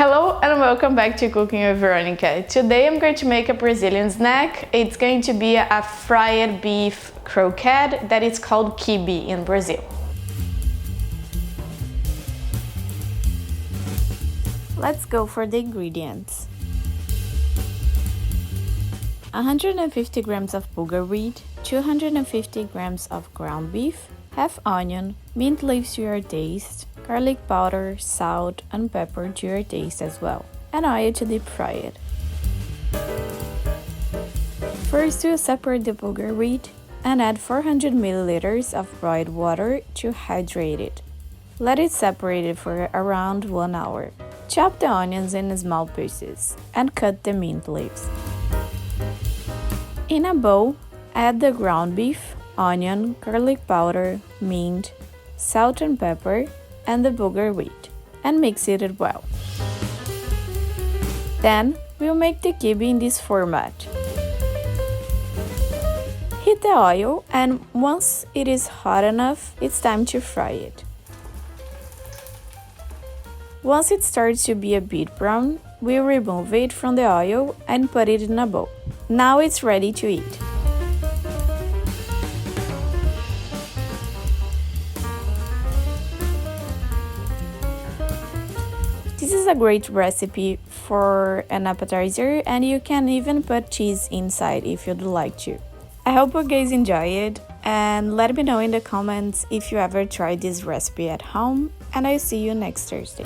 Hello and welcome back to Cooking with Veronica. Today I'm going to make a Brazilian snack. It's going to be a fried beef croquette that is called quibe in Brazil. Let's go for the ingredients. 150 grams of bulgur wheat, 250 grams of ground beef, half onion, mint leaves to your taste, garlic powder, salt, and pepper to your taste as well, and oil to deep fry it. First, we'll separate the bulgur wheat and add 400 milliliters of boiled water to hydrate it. Let it separate for around 1 hour. Chop the onions in small pieces and cut the mint leaves. In a bowl, add the ground beef, onion, garlic powder, mint, salt and pepper, and the bulgur wheat, and mix it well. Then, we'll make the quibe in this format. Heat the oil, and once it is hot enough, it's time to fry it. Once it starts to be a bit brown, we'll remove it from the oil and put it in a bowl. Now it's ready to eat. This is a great recipe for an appetizer, and you can even put cheese inside if you'd like to. I hope you guys enjoy it, and let me know in the comments if you ever tried this recipe at home, and I'll see you next Thursday.